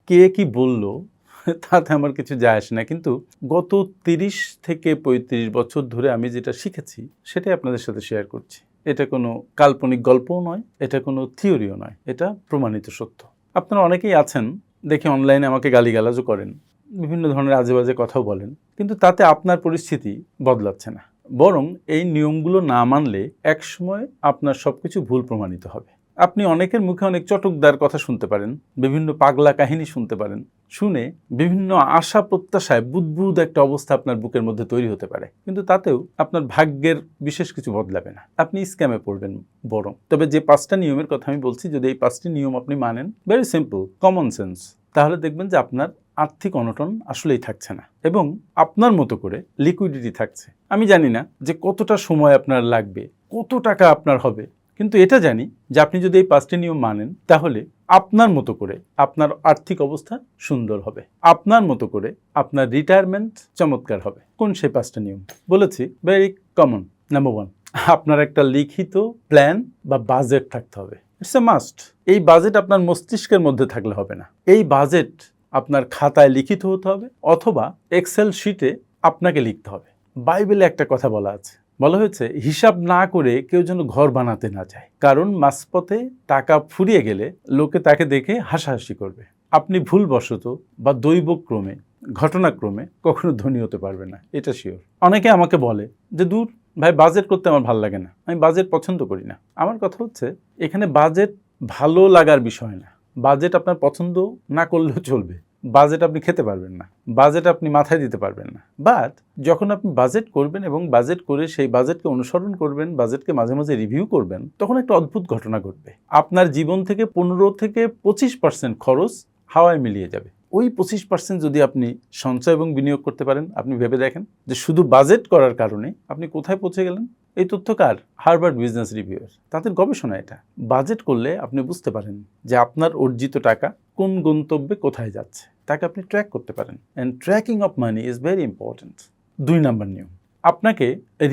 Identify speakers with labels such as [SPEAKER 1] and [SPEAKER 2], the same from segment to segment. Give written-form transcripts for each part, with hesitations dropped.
[SPEAKER 1] কে কি বলল তাতে আমার কিছু যায় আসে না, কিন্তু গত 30 থেকে 35 বছর ধরে আমি যেটা শিখেছি সেটাই আপনাদের সাথে শেয়ার করছি। এটা কোনো কাল্পনিক গল্পও নয়, এটা কোনো থিওরিও নয়, এটা প্রমাণিত সত্য। আপনারা অনেকেই আছেন দেখি অনলাইনে আমাকে গালিগালাজও করেন, বিভিন্ন ধরনের আজেবাজে কথাও বলেন, কিন্তু তাতে আপনার পরিস্থিতি বদলাচ্ছে না। বরং এই নিয়মগুলো না মানলে একসময় আপনার সবকিছু ভুল প্রমাণিত হবে। আপনি অনেকের মুখে অনেক চটকদার কথা শুনতে পারেন, বিভিন্ন পাগলা কাহিনী শুনতে পারেন, শুনে বিভিন্ন আশা প্রত্যাশায় বুদবুদ একটা অবস্থা আপনার বুকের মধ্যে তৈরি হতে পারে, কিন্তু তাতেও আপনার ভাগ্যের বিশেষ কিছু বদলাবে না, আপনি স্ক্যামে পড়বেন বরং। তবে যে 5টা নিয়মের কথা আমি বলছি, যদি এই 5টি নিয়ম আপনি মানেন, ভেরি সিম্পল, কমন সেন্স, তাহলে দেখবেন যে আপনার আর্থিক অনটন আসলেই থাকছে না এবং আপনার মতো করে লিকুইডিটি থাকছে। আমি জানি না যে কতটা সময় আপনার লাগবে, কত টাকা আপনার হবে, কিন্তু এটা জানি যে আপনি যদি এই 5টি নিয়ম মানেন তাহলে আপনার মতো করে আপনার আর্থিক অবস্থা সুন্দর হবে, আপনার মতো করে আপনার রিটায়ারমেন্ট চমৎকার হবে। কোন সেই 5টা নিয়ম বলেছি? Very common. নাম্বার 1, আপনার একটা লিখিত প্ল্যান বা বাজেট থাকতে হবে। It's a must. এই বাজেট আপনার মস্তিষ্কের মধ্যে থাকলে হবে না, এই বাজেট আপনার খাতায় লিখিত হতে হবে অথবা এক্সেল শিটে আপনাকে লিখতে হবে। বাইবেলে একটা কথা বলা আছে, বলা হয়েছে হিসাব না করে কেউ যেন ঘর বানাতে না যায়, কারণ মাঝপথে টাকা ফুরিয়ে গেলে লোকে তাকে দেখে হাসাহাসি করবে। আপনি ভুলবশত বা দৈবক্রমে, ঘটনাক্রমে কখনো ধনী হতে পারবে না, এটা শিওর। অনেকে আমাকে বলে যে দূর ভাই, বাজেট করতে আমার ভালো লাগে না, আমি বাজেট পছন্দ করি না। আমার কথা হচ্ছে এখানে বাজেট ভালো লাগার বিষয় না, বাজেট আপনার পছন্দ না করলেও চলবে, বাজেট আপনি খেতে পারবেন না, বাজেট আপনি মাথায় দিতে পারবেন না। বাট যখন আপনি বাজেট করবেন এবং বাজেট করে সেই বাজেটকে অনুসরণ করবেন, বাজেটকে মাঝে মাঝে রিভিউ করবেন, তখন একটা অদ্ভুত ঘটনা ঘটবে। আপনার জীবন থেকে 15 থেকে 25% খরচ হাওয়ায় মিলিয়ে যাবে। ওই 25% যদি আপনি সঞ্চয় এবং বিনিয়োগ করতে পারেন, আপনি ভেবে দেখেন যে শুধু বাজেট করার কারণে আপনি কোথায় পৌঁছে গেলেন। এই তথ্য কার? হার্ভার্ড বিজনেস রিভিউয়ের, তাদের গবেষণা এটা। বাজেট করলে আপনি বুঝতে পারেন যে আপনার অর্জিত টাকা কোন গন্তব্যে কোথায় যাচ্ছে, তাকে আপনি ট্র্যাক করতে পারেন। And tracking of money is very important. 2 নম্বর নিয়ম, আপনাকে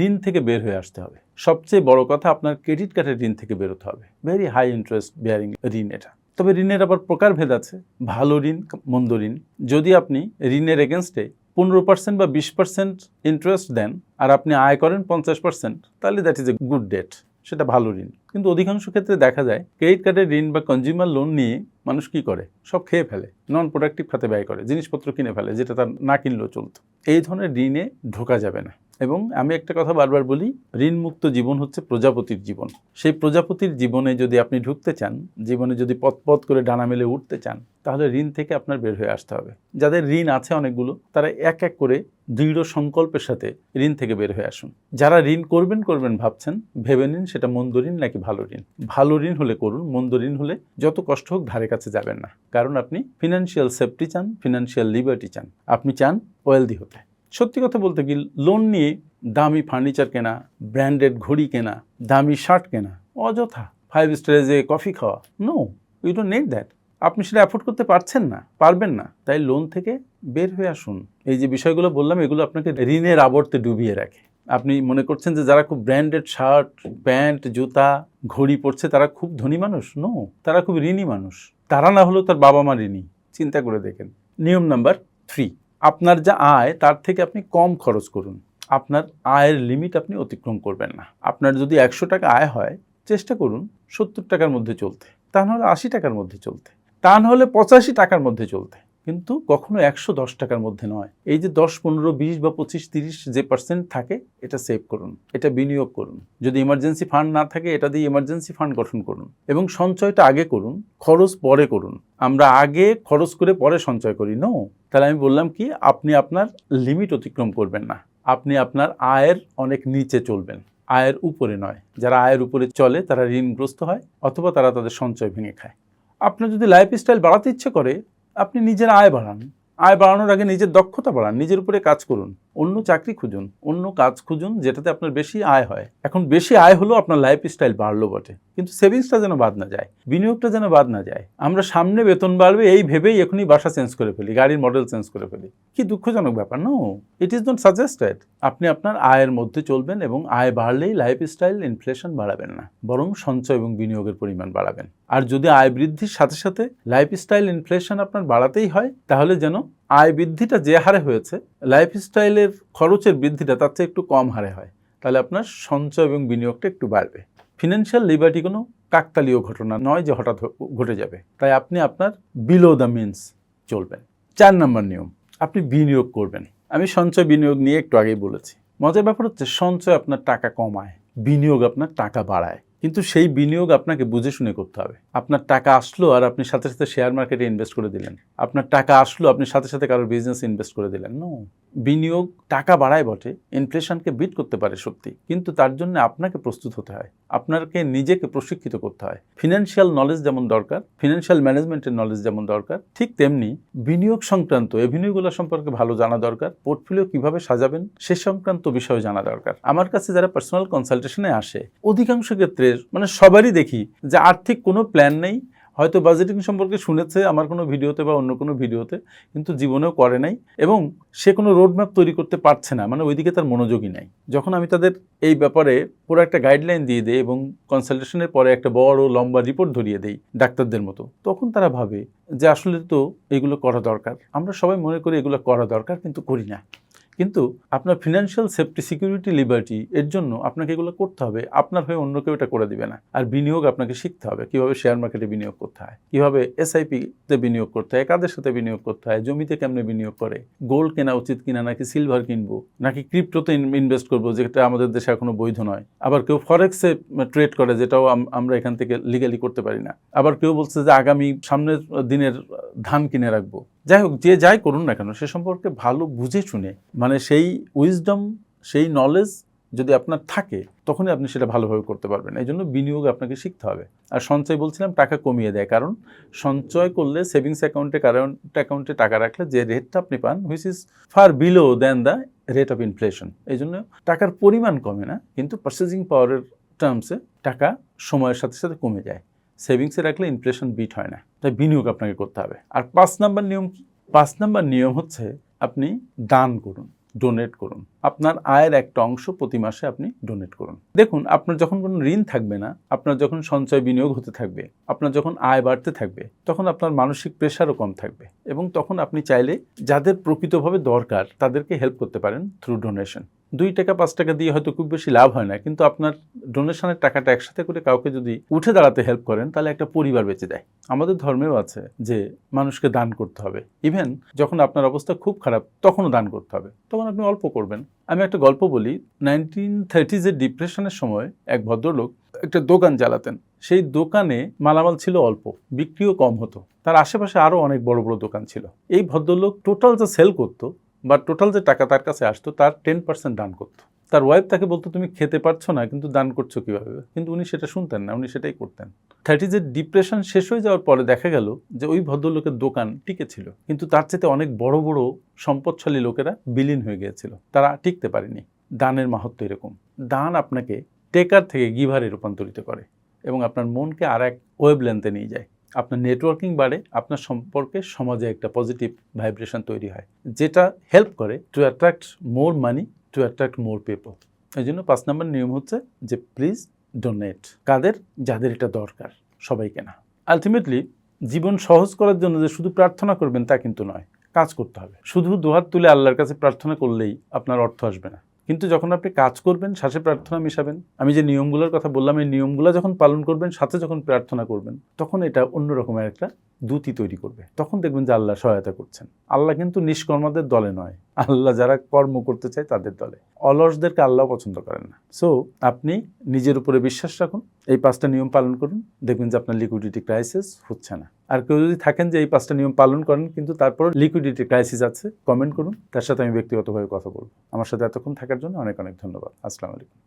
[SPEAKER 1] ঋণ থেকে বের হয়ে আসতে হবে। সবচেয়ে বড় কথা, আপনার ক্রেডিট কার্ডের ঋণ থেকে বেরোতে হবে। ভেরি হাই ইন্টারেস্ট বেয়ারিং ঋণ এটা। তবে ঋণের আবার প্রকারভেদ আছে, ভালো ঋণ, মন্দ ঋণ। যদি আপনি ঋণের এগেনস্টে 15% বা 20% ইন্টারেস্ট দেন আর আপনি আয় করেন 50%, তাহলে that is a good debt, সেটা ভালো ঋণ। কিন্তু অধিকাংশ ক্ষেত্রে দেখা যায় ক্রেডিট কার্ডের ঋণ বা কনজিউমার লোন নিয়ে মানুষ কি করে, সব খেয়ে ফেলে, নন প্রোডাক্টিভ খাতে ব্যয় করে, জিনিসপত্র কিনে ফেলে যেটা তার না কিনলেও চলতো। এই ধরনের ঋণে ঢোকা যাবে না। এবং আমি একটা কথা বারবার বলি, ঋণমুক্ত জীবন হচ্ছে প্রজাপতির জীবন। সেই প্রজাপতির জীবনে যদি আপনি ঢুকতে চান, জীবনে যদি পথ করে ডানা মেলে উঠতে চান, তাহলে ঋণ থেকে আপনার বের হয়ে আসতে হবে। যাদের ঋণ আছে অনেকগুলো, তারা এক এক করে দৃঢ় সংকল্পের সাথে ঋণ থেকে বের হয়ে আসুন। যারা ঋণ করবেন ভাবছেন, ভেবে নিন সেটা মন্দ ঋণ নাকি ভালো ঋণ। ভালো ঋণ হলে করুন, মন্দ ঋণ হলে যত কষ্ট হোক ধারে কাছে যাবেন না, কারণ আপনি ফিনান্সিয়াল সেফটি চান, ফিনান্সিয়াল লিবার্টি চান, আপনি চান ওয়েলদি হতে। সত্যি কথা বলতে কি, লোন নিয়ে দামি ফার্নিচার কেনা, ব্র্যান্ডেড ঘড়ি কেনা, দামি শার্ট কেনা, অযথা 5 স্টারে যে কফি খাওয়া, no, you don't need that. আপনি সেটা অ্যাফোর্ড করতে পারছেন না, পারবেন না, তাই লোন থেকে বের হয়ে আসুন। এই যে বিষয়গুলো বললাম, এগুলো আপনাকে ঋণের আবর্তে ডুবিয়ে রাখে। আপনি মনে করছেন যে যারা খুব ব্র্যান্ডেড শার্ট, প্যান্ট, জুতা, ঘড়ি পরছে তারা খুব ধনী মানুষ, নো, তারা খুব ঋণী মানুষ। তারা না হলেও তার বাবা মা ঋণী, চিন্তা করে দেখেন। নিয়ম নাম্বার 3, আপনার যা আয় তার থেকে আপনি কম খরচ করুন। আপনার আয়ের লিমিট আপনি অতিক্রম করবেন না। আপনার যদি 100 টাকা আয় হয়, চেষ্টা করুন 70 টাকার মধ্যে চলতে, তা নাহলে 80 টাকার মধ্যে চলতে, তা নাহলে 85 টাকার মধ্যে চলতে, কিন্তু কখনো 110 টাকার মধ্যে নয়। এই যে 10, 15, 20 বা 25, 30 যে % থাকে, এটা সেভ করুন, এটা বিনিয়োগ করুন। যদি ইমার্জেন্সি ফান্ড না থাকে, এটা দিয়ে ইমার্জেন্সি ফান্ড গঠন করুন এবং সঞ্চয়টা আগে করুন, খরচ পরে করুন। আমরা আগে খরচ করে পরে সঞ্চয় করি, নো। তাহলে আমি বললাম কি, আপনি আপনার লিমিট অতিক্রম করবেন না, আপনি আপনার আয়ের অনেক নিচে চলবেন, আয়ের উপরে নয়। যারা আয়ের উপরে চলে তারা ঋণগ্রস্ত হয় অথবা তারা তাদের সঞ্চয় ভেঙে খায়। আপনার যদি লাইফস্টাইল বাড়াতে ইচ্ছে করে, আপনি নিজের আয় বাড়ান। আয় বাড়ানোর আগে নিজের দক্ষতা বাড়ান, নিজের উপরে কাজ করুন। অন্য চাকরি খুঁজুন, অন্য কাজ খুঁজুন যেটাতে আপনার বেশি আয় হয়। এখন বেশি আয় হলো আপনার লাইফস্টাইল বাড়লো বটে, কিন্তু সেভিংসটা যেন বাদ না যায়, বিনিয়োগটা যেন বাদ না যায়। আমরা সামনে বেতন বাড়বে এই ভেবেই এখনই বাসা চেঞ্জ করে ফেলি, গাড়ির মডেল চেঞ্জ করে ফেলি। কি দুঃখজনক ব্যাপার। No, it is not suggested. আপনি আপনার আয়ের মধ্যে চলবেন এবং আয় বাড়লেই লাইফস্টাইল ইনফ্লেশন বাড়াবেন না, বরং সঞ্চয় এবং বিনিয়োগের পরিমাণ বাড়াবেন। আর যদি আয় বৃদ্ধির সাথে সাথে লাইফস্টাইল ইনফ্লেশন আপনার বাড়াতেই হয়, তাহলে যেন আয় বৃদ্ধিটা যে হারে হয়েছে লাইফস্টাইলের খরচের বৃদ্ধিটা তার চেয়ে একটু কম হারে হয়, তাহলে আপনার সঞ্চয় এবং বিনিয়োগটা একটু বাড়বে। ফিনান্সিয়াল লিবার্টি কোনো কাকতালীয় ঘটনা নয় যে হঠাৎ ঘটে যাবে, তাই আপনি আপনার বিলো দ্য মিনস চলবেন। 4 নম্বর নিয়ম, আপনি বিনিয়োগ করবেন। আমি সঞ্চয় বিনিয়োগ নিয়ে একটু আগেই বলেছি। মজার ব্যাপার হচ্ছে সঞ্চয় আপনার টাকা কমায়, বিনিয়োগ আপনার টাকা বাড়ায়। কিন্তু সেই বিনিয়োগ আপনাকে বুঝে শুনে করতে হবে। আপনার টাকা আসলো আর আপনি সাথে সাথে শেয়ার মার্কেটে ইনভেস্ট করে দিলেন, আপনার টাকা আসলো আপনি সাথে সাথে কারোর বিজনেসে ইনভেস্ট করে দিলেন। নো, বিনিয়োগ টাকা বাড়ায় বটে, ইনফ্লেশনকে বিট করতে পারে সত্যি, কিন্তু তার জন্য আপনাকে প্রস্তুত হতে হয়, আপনাকে নিজেকে প্রশিক্ষিত করতে হয়। ফিনান্সিয়াল নলেজ যেমন দরকার, ফিনান্সিয়াল ম্যানেজমেন্টের নলেজ যেমন দরকার, ঠিক তেমনি বিনিয়োগ সংক্রান্ত এভিনিউগুলো সম্পর্কে ভালো জানা দরকার। পোর্টফোলিও কিভাবে সাজাবেন সে সংক্রান্ত বিষয় জানা দরকার। আমার কাছে যারা পার্সোনাল কনসালটেশনে আসে, অধিকাংশ ক্ষেত্রে মানে সবারই দেখি যে আর্থিক কোনো প্ল্যান নেই, হয়তো বাজেটিং সম্পর্কে শুনেছে আমার কোনো ভিডিওতে বা অন্য কোনো ভিডিওতে, কিন্তু জীবনেও করে নাই এবং সে কোনো রোডম্যাপ তৈরি করতে পারছে না, মানে ওইদিকে তার মনোযোগই নাই। যখন আমি তাদের এই ব্যাপারে পুরো একটা গাইডলাইন দিয়ে দিই এবং কনসালটেশনের পরে একটা বড় লম্বা রিপোর্ট ধরিয়ে দিই ডাক্তারদের মতো, তখন তারা ভাবে যে আসলে তো এগুলো করা দরকার। আমরা সবাই মনে করি এগুলো করা দরকার, কিন্তু করি না। কিন্তু আপনার ফিনান্সিয়াল সেফটি, সিকিউরিটি, লিবার্টি এর জন্য আপনাকে এগুলো করতে হবে, আপনার হয়ে অন্য কেউ এটা করে দিবে না। আর বিনিয়োগ আপনাকে শিখতে হবে, কিভাবে শেয়ার মার্কেটে বিনিয়োগ করতে হয়, কিভাবে এসআইপিতে বিনিয়োগ করতে হয়, কাদের সাথে বিনিয়োগ করতে হয়, জমিতে কেমনে বিনিয়োগ করে, গোল্ড কেনা উচিত কিনা, নাকি সিলভার কিনবো, নাকি ক্রিপ্টোতে ইনভেস্ট করবো যেটা আমাদের দেশে এখনো বৈধ নয়। আবার কেউ ফরেক্সে ট্রেড করে, যেটাও আমরা এখান থেকে লিগালি করতে পারি না। আবার কেউ বলছে যে আগামী সামনের দিনের ধান কিনে রাখবো। যাই হোক, যে যাই করুন না কেন সে সম্পর্কে ভালো বুঝে শুনে, মানে সেই উইজডম, সেই নলেজ যদি আপনার থাকে তখনই আপনি সেটা ভালোভাবে করতে পারবেন। এই জন্য বিনিয়োগ আপনাকে শিখতে হবে। আর সঞ্চয় বলছিলাম টাকা কমিয়ে দেয়, কারণ সঞ্চয় করলে সেভিংস অ্যাকাউন্টে, কারেন্ট অ্যাকাউন্টে টাকা রাখলে যে রেটটা আপনি পান which is far below than the rate of inflation. এই জন্য টাকার পরিমাণ কমে না, কিন্তু পারচেজিং পাওয়ারের টার্মসে টাকা সময়ের সাথে সাথে কমে যায়। সেভিংসে রাখলে ইনফ্লেশন বিট হয় না, তাই বিনিয়োগ আপনাকে করতে হবে। আর 5 নম্বর নিয়ম কি? 5 নম্বর নিয়ম হচ্ছে আপনি দান করুন, ডোনেট করুন। আপনার আয়ের একটা অংশ প্রতি মাসে আপনি ডোনেট করুন। দেখুন, আপনার যখন কোনো ঋণ থাকবে না, আপনার যখন সঞ্চয় বিনিয়োগ হতে থাকবে, আপনার যখন আয় বাড়তে থাকবে, তখন আপনার মানসিক প্রেশারও কম থাকবে এবং তখন আপনি চাইলে যাদের প্রকৃতভাবে দরকার তাদেরকে হেল্প করতে পারেন থ্রু ডোনেশন। 2 টাকা 5 টাকা দিয়ে হয়তো খুব বেশি লাভ হয় না, কিন্তু আপনার ডোনেশনের টাকাটা একসাথে করে কাউকে যদি উঠে দাঁড়াতে হেল্প করেন তাহলে একটা পরিবার বেঁচে দেয়। আমাদের ধর্মেও আছে যে মানুষকে দান করতে হবে, ইভেন যখন আপনার অবস্থা খুব খারাপ তখনও দান করতে হবে, তখন আপনি অল্প করবেন। আমি একটা গল্প বলি। 1930s ডিপ্রেশনের সময় এক ভদ্রলোক একটা দোকান চালাতেন। সেই দোকানে মালামাল ছিল অল্প, বিক্রিও কম হতো, তার আশেপাশে আরও অনেক বড় বড় দোকান ছিল। এই ভদ্রলোক টোটাল যে সেল করতো বা টোটাল যে টাকা তার কাছে আসতো তার 10% দান করতো। তার ওয়াইফ তাকে বলতো তুমি খেতে পারছো না, কিন্তু দান করছো কীভাবে, কিন্তু উনি সেটা শুনতেন না, উনি সেটাই করতেন। 30s ডিপ্রেশন শেষ হয়ে যাওয়ার পরে দেখা গেল যে ওই ভদ্রলোকের দোকান টিকে ছিল, কিন্তু তার চেয়ে অনেক বড় বড় সম্পদশালী লোকেরা বিলীন হয়ে গিয়েছিল, তারা টিকতে পারেনি। দানের মাহাত্ম্য এরকম। দান আপনাকে টেকার থেকে গিভারে রূপান্তরিত করে এবং আপনার মনকে আর এক ওয়েভলেন্থে নিয়ে যায়। আপনার নেটওয়ার্কিং বাড়ে, আপনার সম্পর্কে সমাজে একটা পজিটিভ ভাইব্রেশন তৈরি হয়, যেটা হেল্প করে টু অ্যাট্রাক্ট মোর মানি, টু অ্যাট্রাক্ট মোর পিপল। এই জন্য 5 নম্বর নিয়ম হচ্ছে যে প্লিজ ডোনেট। কাদের? যাদের এটা দরকার, সবাইকে না। আলটিমেটলি জীবন সহজ করার জন্য যে শুধু প্রার্থনা করবেন তা কিন্তু নয়, কাজ করতে হবে। শুধু দুহাত তুলে আল্লাহর কাছে প্রার্থনা করলেই আপনার অর্থ আসবে না, কিন্তু যখন আপনি কাজ করবেন, শ্বাসে প্রার্থনা মিশাবেন, আমি যে নিয়মগুলোর কথা বললাম এই নিয়মগুলো যখন পালন করবেন, সাথে যখন প্রার্থনা করবেন, তখন এটা অন্যরকমের একটা দ্যুতি তৈরি করবে। তখন দেখবেন যে আল্লাহ সহায়তা করছেন। আল্লাহ কিন্তু নিষ্কর্মাদের দলে নয়, আল্লাহ যারা কর্ম করতে চায় তাদের দলে। অলসদেরকে আল্লাহ পছন্দ করেন না। সো আপনি নিজের উপরে বিশ্বাস রাখুন, এই 5টা নিয়ম পালন করুন, দেখবেন যে আপনার লিকুইডিটি ক্রাইসিস হচ্ছে না। আর কেউ যদি থাকেন যে এই 5টা নিয়ম পালন করেন কিন্তু তারপর লিকুইডিটি ক্রাইসিস আছে, কমেন্ট করুন, তার সাথে আমি ব্যক্তিগতভাবে কথা বলবো। আমার সাথে এতক্ষণ থাকার জন্য অনেক অনেক ধন্যবাদ। আসসালামু আলাইকুম।